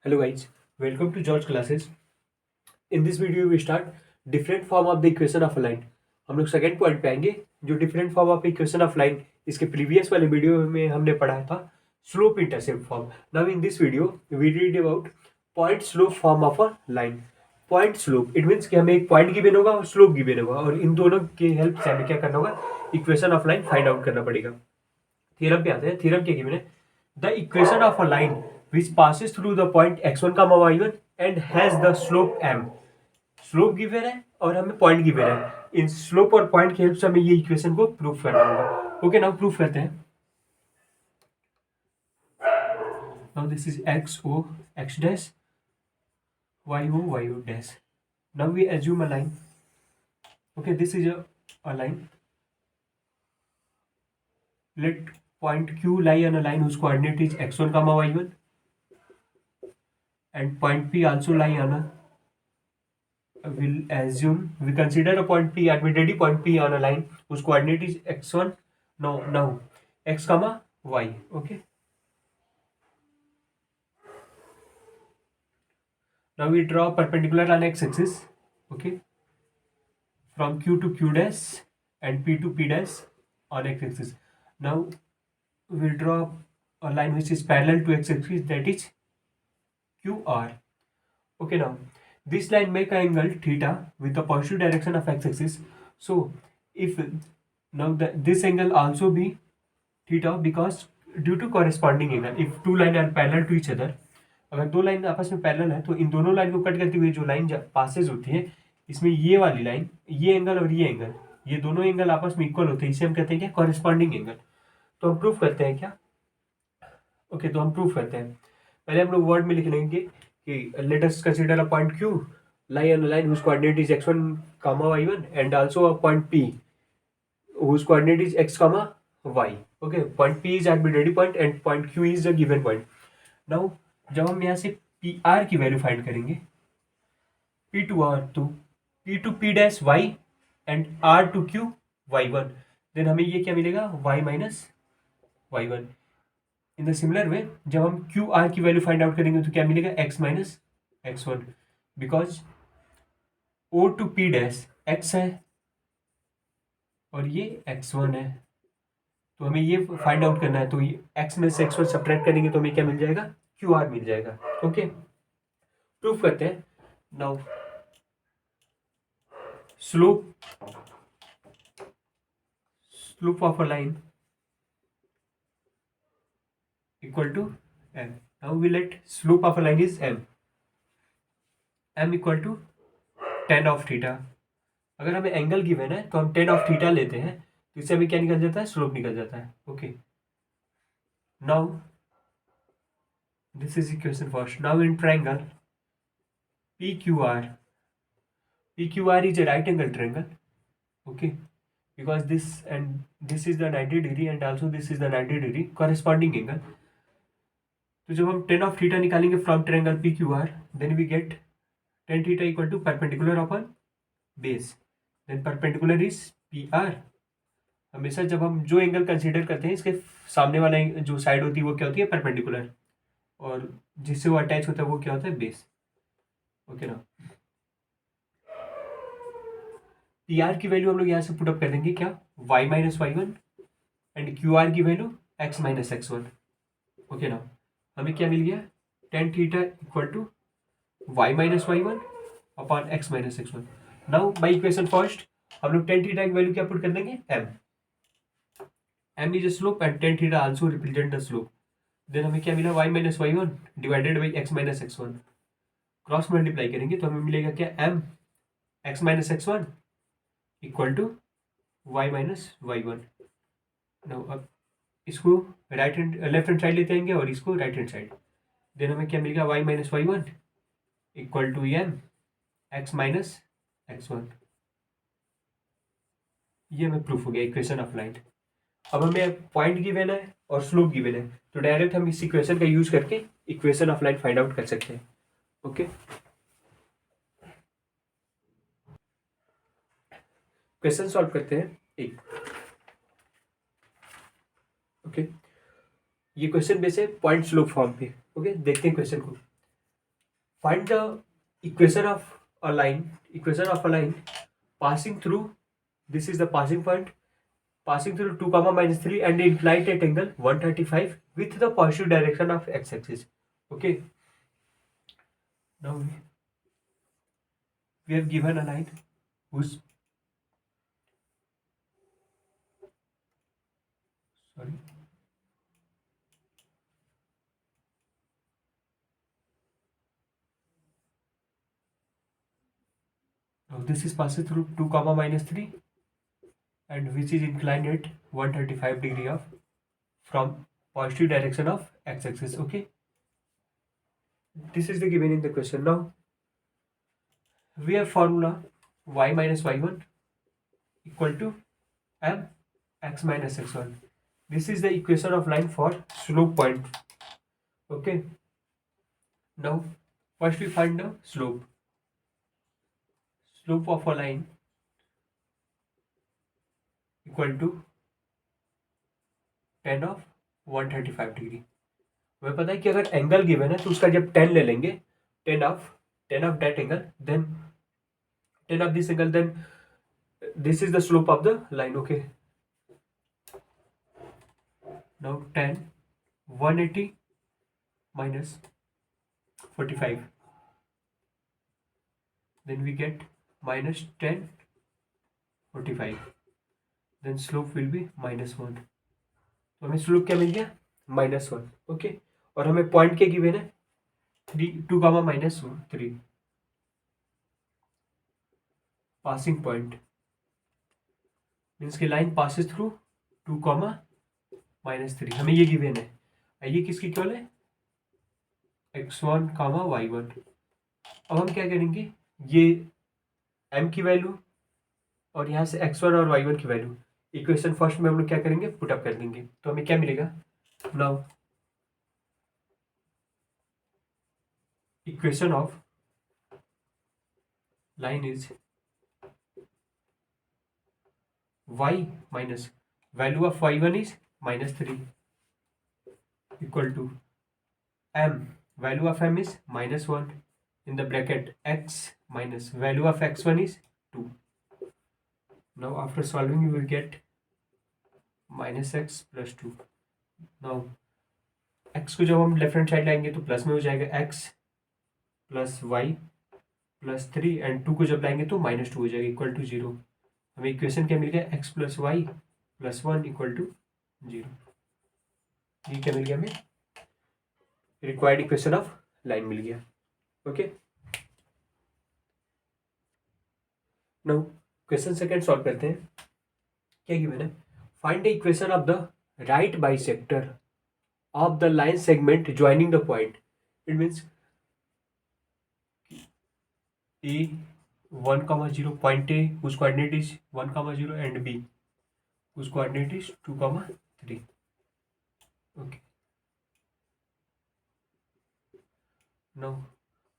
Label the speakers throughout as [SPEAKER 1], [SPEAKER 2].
[SPEAKER 1] Hello guys, welcome to George classes. In this video we start different form of the equation of a line. हम लोग second point पे आएंगे जो different form of equation of line इसके previous वाले video में हमने पढ़ा था slope intercept form. Now in this video we read about point slope form of a line. Point slope it means कि हमें एक पॉइंट गिवन होगा और स्लोप गिवन होगा और इन दोनों की हेल्प से हमें क्या करना होगा, equation of line find out करना पड़ेगा. थ्योरम पे आते हैं. थ्योरम क्या गिवन है? The equation of a line which passes through the point x1 comma y1 and has the slope m. Slope given है और हमें पॉइंट गिवन है. इन स्लोप और पॉइंट की हेल्प से हमें ये इक्वेशन को प्रूफ करना होगा. ओके, नाउ प्रूफ करते हैं. Now this is X O X dash Y O dash. Now we assume a line. Okay, this is a line. Let point q lie on a line whose coordinate is x1 comma y1 and point p also lie on a, we consider a point p, arbitrary point p on a line whose coordinate is x1, no, now x comma y. Okay, now we draw perpendicular on x axis. Okay, from q to q dash and p to p dash on x axis. Now we draw a line which is parallel to x axis, that is qr. Okay, now this line make an angle theta with the positive direction of x axis. So if now this angle also be theta because due to corresponding angle, if two line are parallel to each other, अगर दो line आपस में parallel है तो इन दोनों line को cut करते हुए जो लाइन पासेज होती है इसमें ये वाली लाइन, ये एंगल और ये एंगल, ये दोनों एंगल आपस में इक्वल होते हैं. इसे हम कहते हैं क्या? Corresponding angle. तो हम प्रूफ करते हैं क्या? ओके, तो हम प्रूफ करते हैं. पहले हम लोग वर्ड में लिख लेंगे कि let us consider a point Q lie on a line whose coordinate is x1 comma y1 and also a point p whose coordinate is x comma y. Okay, point p is arbitrary point and point q is the given point. Now जब हम यहाँ से P are की value find करेंगे, P to R तो P to P dash Y and R to Q Y one, then हमें ये क्या मिलेगा? Y minus Y one. In the similar way जब हम क्यू आर की वैल्यू फाइंड आउट करेंगे तो क्या मिलेगा? X minus x one, because O to P dash X है और ये एक्स वन है, तो हमें ये फाइंड आउट करना है. तो ये एक्स में से एक्स वन सब्ट्रैक्ट करेंगे तो हमें क्या मिल जाएगा? क्यू आर मिल जाएगा. ओके, प्रूफ करते हैं. Now slope of a line equal to m. Now we let slope of a line is m equal to tan of theta. अगर हमें एंगल गिवन है तो हम tan ऑफ थीटा लेते हैं तो इससे हमें क्या निकल जाता है? स्लोप निकल जाता है. Okay, now this is equation first. Now in triangle PQR, PQR is a right angle triangle. Okay, because this and this is the 90 degree and also this is the 90 degree corresponding angle. तो जब हम tan of theta निकालेंगे from triangle PQR, then we get tan theta equal to perpendicular upon base. Then perpendicular is PR. हमेशा जब हम जो angle consider करते हैं इसके सामने वाला जो साइड होती है वो क्या होती है? परपेंडिकुलर, और जिससे वो अटैच होता है वो क्या होता है? बेस. ओके, ना पी आर की वैल्यू हम लोग यहाँ से पुटअप कर देंगे क्या? Y minus Y one and q are की value x minus x one. Okay, ना हमें क्या मिल गया? Tan theta equal to Y minus Y one upon x minus x one. Now by equation first हम लोग टेन थीटा की value क्या पुट कर देंगे? M is a slope and ten theta also represent the slope. Then हमें क्या मिला? Y minus Y one divided by X minus x one. Cross multiply करेंगे तो हमें मिलेगा क्या? M X minus x one equal to Y minus Y one. अब इसको right hand left hand side लेते आएंगे और इसको राइट हैंड साइड. देन हमें क्या मिलेगा? Y minus Y one equal to M X minus x one. ये हमें प्रूफ हो गया इक्वेशन ऑफ लाइन. अब हमें पॉइंट गिवन है और स्लोप गिवन है तो डायरेक्ट हम इस इक्वेशन का यूज करके equation of line find out कर सकते हैं. ओके, क्वेश्चन सॉल्व करते हैं एक. ओके, ये क्वेश्चन बेस है पॉइंट स्लोप फॉर्म पे. ओके, देखते हैं क्वेश्चन को. Find the equation of a line passing through, this is the passing point, passing through 2 comma minus 3 and inclined at angle 135 with the positive direction of x-axis. Okay, now we have given a line whose sorry now this is passing through 2 comma minus 3 and which is inclined at 135 degree of from positive direction of x-axis. Okay, this is the given in the question. Now we have formula y minus y1 equal to m x minus x1. This is the equation of line for slope point. Okay, now first we find the slope of a line equal to tan of 135 degree. हमें पता है कि अगर angle given है तो उसका जब tan ले लेंगे, tan of that angle, then tan of this angle, then this is the slope of the line. Okay, now tan 180 minus 45, then we get minus tan 45, then slope will be -1. तो हमें slope क्या मिल गया? -1. Okay, और हमें point क्या given है? 2 comma minus 3 passing point means की line passes through 2 comma minus 3. हमें ये गिवन है. ये किसकी इक्वल है? x1 comma y1. अब हम क्या करेंगे, ये m की वैल्यू और यहाँ से x1 और y1 की वैल्यू इक्वेशन फर्स्ट में हम लोग क्या करेंगे, पुट अप कर देंगे. तो हमें क्या मिलेगा? Now equation of line is y minus value of y1 is -3 equal to m, value of m is -1 in the bracket x minus value of x1 is 2. Now after solving you will get minus x plus 2. now x को जब हम left hand side लाएंगे तो plus में हो जाएगा x plus Y plus 3 and 2 को जब लाएंगे तो -2 हो जाएगा इक्वल टू 0. हमें इक्वेशन क्या मिल गया? x plus Y plus 1 equal to 0. ये क्या मिल गया हमें? रिक्वायर्ड इक्वेशन ऑफ लाइन मिल गया. Okay, now question second solve करते हैं. क्या गिवन है? Find the equation of the right bisector of the line segment joining the point. It means a 1,0 point A whose coordinate is 1,0 and B whose coordinate is 2,3. Okay, now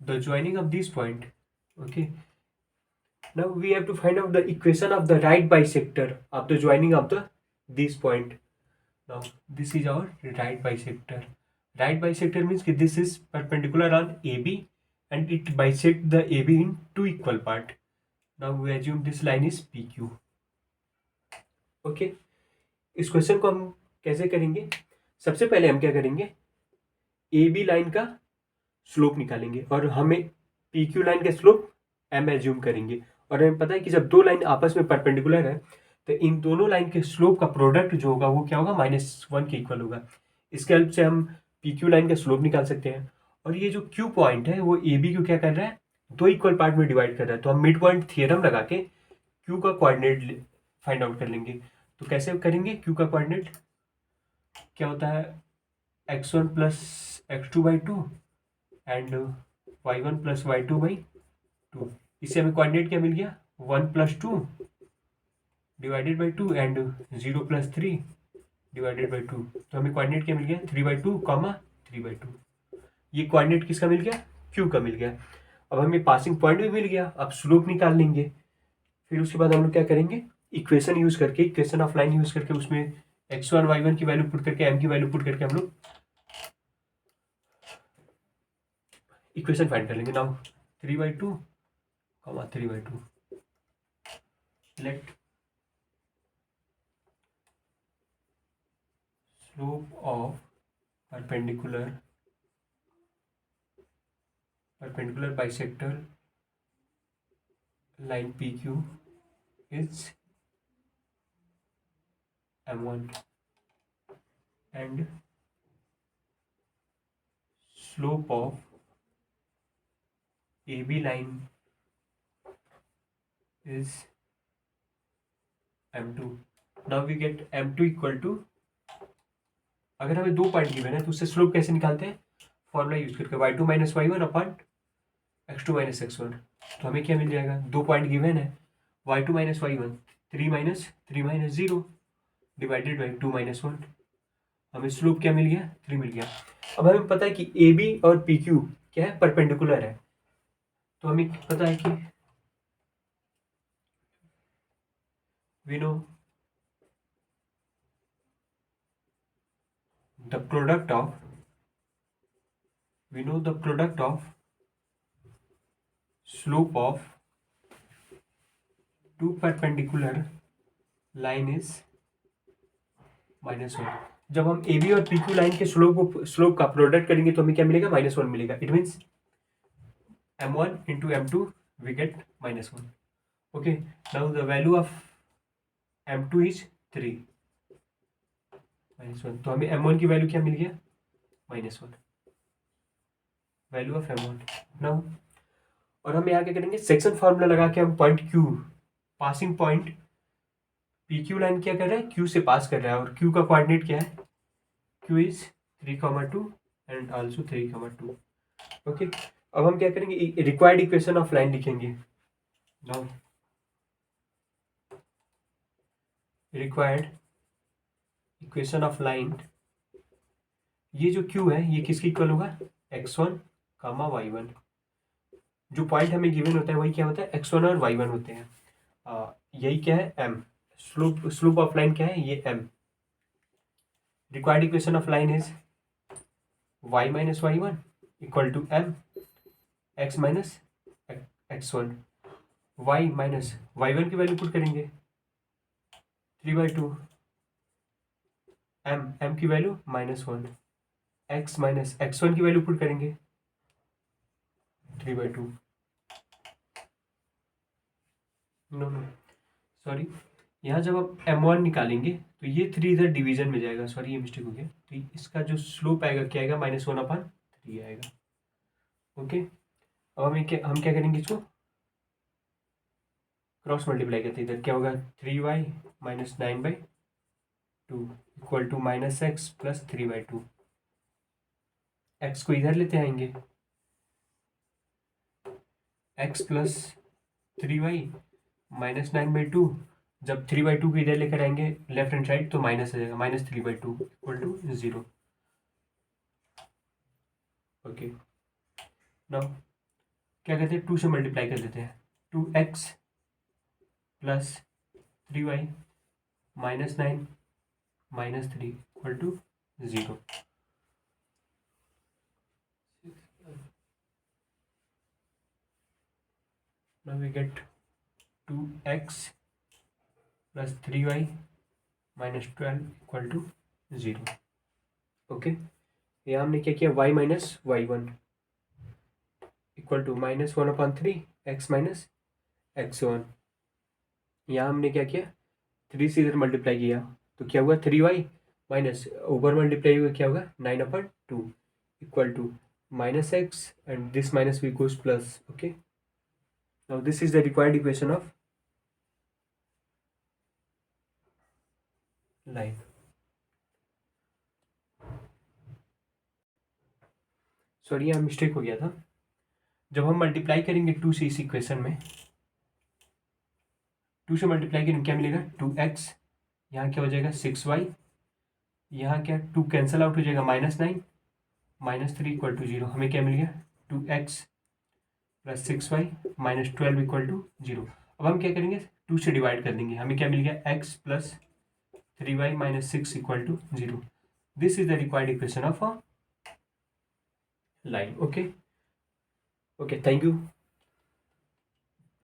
[SPEAKER 1] the joining of this point. Okay, now we have to find out the equation of the right bisector of the joining of the this point. Now this is our right bisector. Right bisector means that this is perpendicular on AB and it bisects the AB in two equal part. Now we assume this line is PQ. Okay, इस question को हम कैसे करेंगे? सबसे पहले हम क्या करेंगे, AB लाइन का स्लोप निकालेंगे और हमें PQ लाइन का स्लोप M एज्यूम करेंगे. और हमें पता है कि जब दो लाइन आपस में परपेंडिकुलर है तो इन दोनों लाइन के स्लोप का प्रोडक्ट जो होगा वो क्या होगा? -1 के इक्वल होगा. इसके हेल्प से हम PQ लाइन का स्लोप निकाल सकते हैं. और ये जो Q पॉइंट है वो AB को क्या कर रहा है? दो इक्वल पार्ट में डिवाइड कर रहा है. तो हम मिड पॉइंट थियरम लगा के Q का कोऑर्डिनेट फाइंड आउट कर लेंगे. तो कैसे करेंगे? Q का कोऑर्डिनेट क्या होता है? x1 plus x2 by 2 and y1 plus y2 by 2. इससे हमें कोऑर्डिनेट क्या मिल गया? 1 plus 2 divided by 2 and 0 plus 3 divided by 2. तो हमें कोऑर्डिनेट क्या मिल गया? 3/2 कॉमा 3/2. ये कोऑर्डिनेट किसका मिल गया? Q का मिल गया. अब हमें पासिंग पॉइंट भी मिल गया. अब स्लोप निकाल लेंगे. फिर उसके बाद हम लोग क्या करेंगे? इक्वेशन यूज करके, इक्वेशन ऑफ लाइन यूज करके उसमें x1 y1 की वैल्यू पुट करके m की वैल्यू पुट करके हम लोग इक्वेशन फाइंड कर लेंगे। Now 3/2 comma 3/2 let slope of perpendicular bisector line PQ is M1 and slope of AB line is M2. Now we get M2 equal to, अगर हमें 2 point given है तो उससे स्लोप कैसे निकालते हैं, फॉर्मूला यूज करके y2 minus y1 upon x2 minus x1। तो हमें क्या मिल जाएगा, 2 पॉइंट गिवन है, y2 minus y1 3 minus 0 divided by 2 minus 1, हमें स्लोप क्या मिल गया, 3 मिल गया। अब हमें पता है कि AB और PQ क्या है, परपेंडिकुलर है। तो हमें पता है कि we know the product of slope of two perpendicular line is -1। जब हम AB और PQ लाइन के स्लोप का प्रोडक्ट करेंगे तो हमें क्या मिलेगा, -1 मिलेगा। It means M1 into M2 we get -1। okay, now the value of M2 is 3 -1। तो हमें M1 की वैल्यू क्या मिल गया, -1 वैल्यू ऑफ M1। नाउ और हम यहाँ क्या करेंगे, सेक्शन फार्मूला लगा के हम point Q, passing point PQ line क्या कर रहा है, Q से पास कर रहा है, और Q का कोऑर्डिनेट क्या है, Q is 3,2 and also 3,2। Okay, अब हम क्या करेंगे, रिक्वायर्ड इक्वेशन ऑफ लाइन लिखेंगे। Now required equation of line, ये जो Q है ये किसकी इक्वल होगा, x1 कामा y1। जो पॉइंट हमें गिवन होता है वही क्या होता है, x1 और y1 होते हैं। यही क्या है, m। स्लोप ऑफ लाइन क्या है, ये m। Required equation of line is y minus y1 equal to m x minus x1। y minus y1 की वैल्यू पुट करेंगे 3/2, m की वैल्यू -1, x माइनस x1 की वैल्यू पुट करेंगे 3/2। No sorry, यहाँ जब आप M1 निकालेंगे तो ये 3 इधर डिवीजन में जाएगा, सॉरी ये मिस्टेक हो गया। तो इसका जो स्लोप आएगा क्या आएगा, -1/3 आएगा। ओके, अब हम क्या करेंगे, इसको क्रॉस मल्टीप्लाई करते हैं। इधर क्या होगा, 3y minus 9/2 equal to -x plus 3/2। x को इधर लेते आएंगे, x प्लस 3y माइनस 9/2, जब 3/2 को इधर लेकर आएंगे लेफ्ट हैंड साइड तो माइनस आ जाएगा, -3/2 इक्वल टू 0। ओके, नाउ क्या कहते हैं, 2 से मल्टीप्लाई कर देते हैं, 2x plus 3y minus 9 -3 equal to 0। Now we get 2x plus 3y minus 12 equal to 0। Okay, यहाँ हमने क्या किया, y minus y1 equal to -1/3 x minus x1। यहाँ हमने क्या किया, 3 से इधर मल्टीप्लाई किया तो क्या हुआ, 3y माइनस ऊपर मल्टीप्लाई हुआ क्या होगा, 9/2 equal to -x and this minus we goes plus. Okay, now this is the required equation of line. Sorry यहाँ मिस्टेक हो गया था, जब हम मल्टीप्लाई करेंगे 2 से इस इक्वेशन में, 2 से मल्टीप्लाई करेंगे क्या मिलेगा, 2x, यहाँ क्या हो जाएगा 6y, यहाँ क्या 2 कैंसिल आउट हो जाएगा, -9 -3 इक्वल टू 0। हमें क्या मिल गया, 2x plus 6y minus 12 equal to 0। अब हम क्या करेंगे, 2 से डिवाइड कर देंगे, हमें क्या मिल गया, x plus 3y minus 6 equal to 0। This is the required equation of a line. Okay, Okay, thank you.